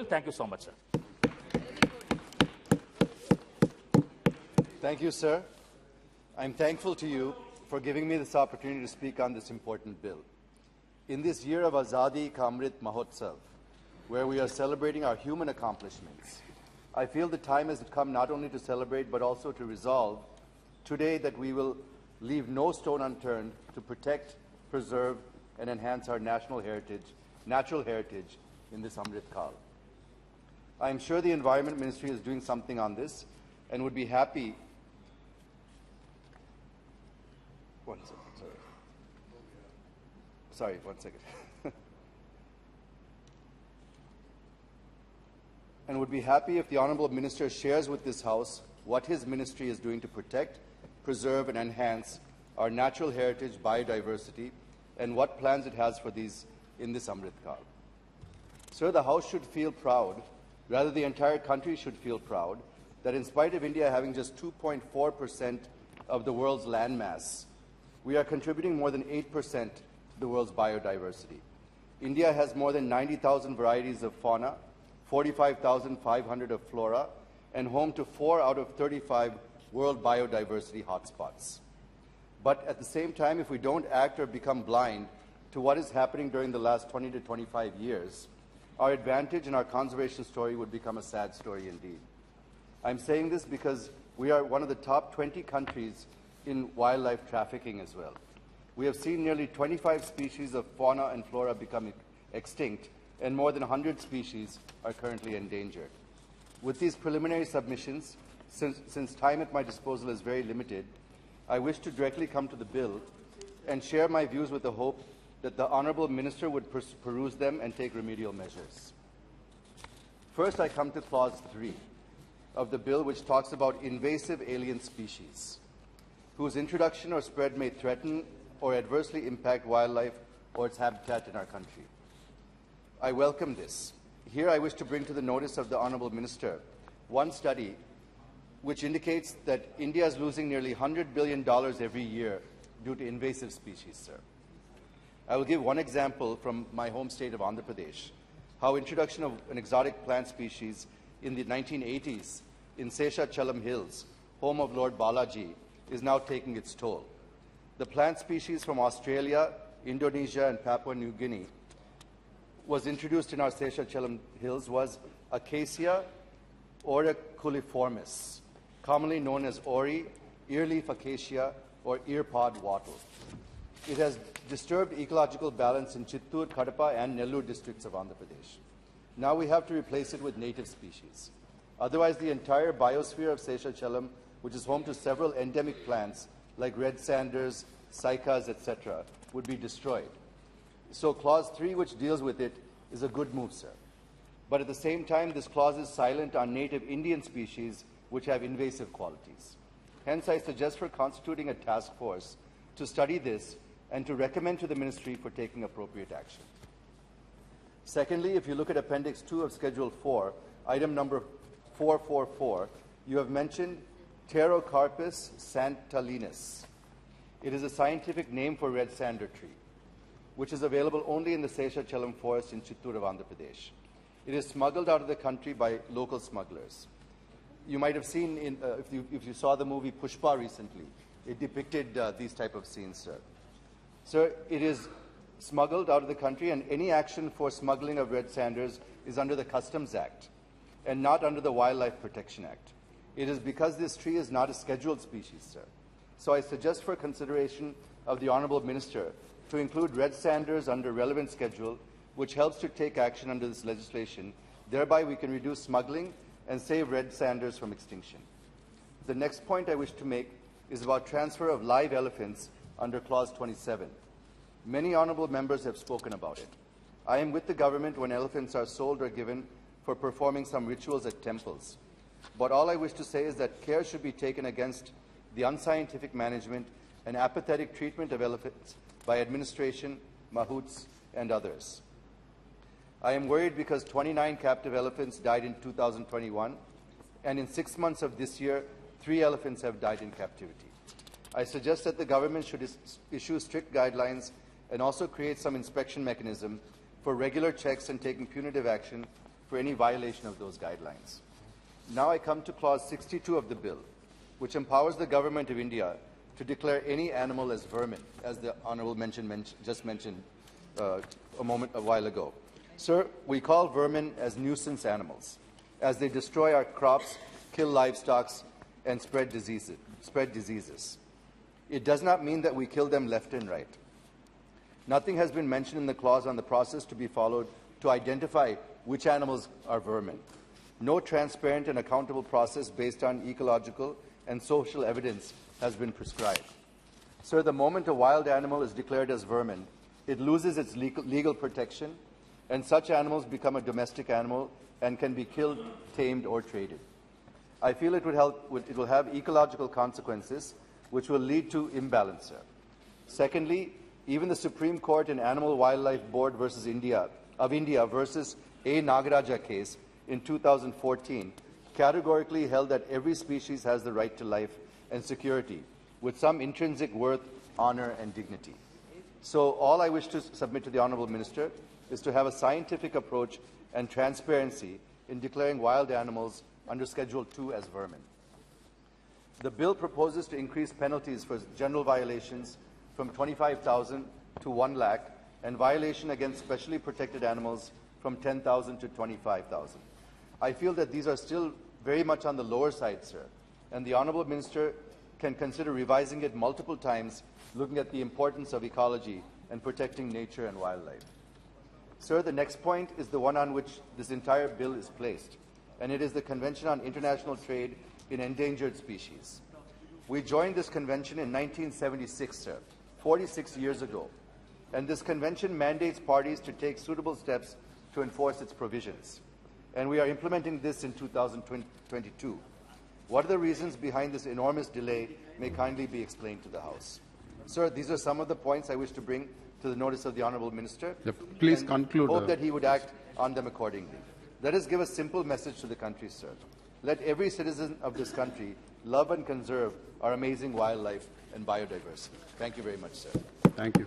Thank you so much, sir. Thank you, sir. I'm thankful to you for giving me this opportunity to speak on this important bill. In this year of Azadi Ka Amrit Mahotsav, where we are celebrating our human accomplishments, I feel the time has come not only to celebrate but also to resolve today that we will leave no stone unturned to protect, preserve, and enhance our natural heritage in this Amrit Kal. I am sure the Environment Ministry is doing something on this and would be happy. One second, sorry, one second. And would be happy if the Honourable Minister shares with this House what his ministry is doing to protect, preserve and enhance our natural heritage, biodiversity, and what plans it has for these in this Amrit Kal. Sir, the House should feel proud, rather the entire country should feel proud, that in spite of India having just 2.4% of the world's landmass, we are contributing more than 8% to the world's biodiversity. India has more than 90,000 varieties of fauna, 45,500 of flora, and home to 4 out of 35 world biodiversity hotspots. But at the same time, if we don't act or become blind to what is happening during the last 20 to 25 years, our advantage in our conservation story would become a sad story indeed. I'm saying this because we are one of the top 20 countries in wildlife trafficking as well. We have seen nearly 25 species of fauna and flora become extinct, and more than 100 species are currently endangered. With these preliminary submissions, since time at my disposal is very limited, I wish to directly come to the bill and share my views with the hope that the Honourable Minister would peruse them and take remedial measures. First, I come to Clause 3 of the bill, which talks about invasive alien species, whose introduction or spread may threaten or adversely impact wildlife or its habitat in our country. I welcome this. Here I wish to bring to the notice of the Honourable Minister one study which indicates that India is losing nearly $100 billion every year due to invasive species, sir. I will give one example from my home state of Andhra Pradesh, how introduction of an exotic plant species in the 1980s in Seshachalam Hills, home of Lord Balaji, is now taking its toll. The plant species from Australia, Indonesia, and Papua New Guinea was introduced in our Seshachalam Hills was Acacia auriculiformis, commonly known as Ori, earleaf acacia, or earpod wattle. It has disturbed ecological balance in Chittoor, Kadapa, and Nellore districts of Andhra Pradesh. Now we have to replace it with native species. Otherwise, the entire biosphere of Seshachalam, which is home to several endemic plants like red sanders, cycas, etc., would be destroyed. So Clause 3, which deals with it, is a good move, sir. But at the same time, this clause is silent on native Indian species which have invasive qualities. Hence, I suggest for constituting a task force to study this and to recommend to the Ministry for taking appropriate action. Secondly, if you look at Appendix 2 of Schedule 4, item number 444, you have mentioned Pterocarpus santalinus. It is a scientific name for red sander tree, which is available only in the Seshachalam forest in Chittoor of Andhra Pradesh. It is smuggled out of the country by local smugglers. You might have seen, if you saw the movie Pushpa recently, it depicted these type of scenes, sir. Sir, it is smuggled out of the country, and any action for smuggling of red sanders is under the Customs Act and not under the Wildlife Protection Act. It is because this tree is not a scheduled species, sir. So I suggest for consideration of the Honourable Minister to include red sanders under relevant schedule, which helps to take action under this legislation. Thereby we can reduce smuggling and save red sanders from extinction. The next point I wish to make is about transfer of live elephants under Clause 27. Many honourable members have spoken about it. I am with the government when elephants are sold or given for performing some rituals at temples. But all I wish to say is that care should be taken against the unscientific management and apathetic treatment of elephants by administration, mahouts, and others. I am worried because 29 captive elephants died in 2021, and in 6 months of this year, 3 elephants have died in captivity. I suggest that the government should issue strict guidelines and also create some inspection mechanism for regular checks and taking punitive action for any violation of those guidelines. Now I come to Clause 62 of the bill, which empowers the Government of India to declare any animal as vermin, as the Honourable just mentioned a while ago. Sir, we call vermin as nuisance animals, as they destroy our crops, kill livestock, and spread diseases. It does not mean that we kill them left and right. Nothing has been mentioned in the clause on the process to be followed to identify which animals are vermin. No transparent and accountable process based on ecological and social evidence has been prescribed. Sir, the moment a wild animal is declared as vermin, it loses its legal protection, and such animals become a domestic animal and can be killed, tamed, or traded. I feel it will have ecological consequences which will lead to imbalance, sir. Secondly, even the Supreme Court in Animal Wildlife Board of India versus A. Nagaraja case in 2014 categorically held that every species has the right to life and security with some intrinsic worth, honor, and dignity. So all I wish to submit to the Honourable Minister is to have a scientific approach and transparency in declaring wild animals under Schedule 2 as vermin. The bill proposes to increase penalties for general violations from 25,000 to 1 lakh and violation against specially protected animals from 10,000 to 25,000. I feel that these are still very much on the lower side, sir, and the Honourable Minister can consider revising it multiple times, looking at the importance of ecology and protecting nature and wildlife. Sir, the next point is the one on which this entire bill is placed, and it is the Convention on International Trade in Endangered Species. We joined this convention in 1976, sir, 46 years ago, and this convention mandates parties to take suitable steps to enforce its provisions. And we are implementing this in 2022. What are the reasons behind this enormous delay may kindly be explained to the House. Sir, these are some of the points I wish to bring to the notice of the Honourable Minister. Please conclude. Hope that he would act on them accordingly. Let us give a simple message to the country, sir. Let every citizen of this country love and conserve our amazing wildlife and biodiversity. Thank you very much, sir. Thank you.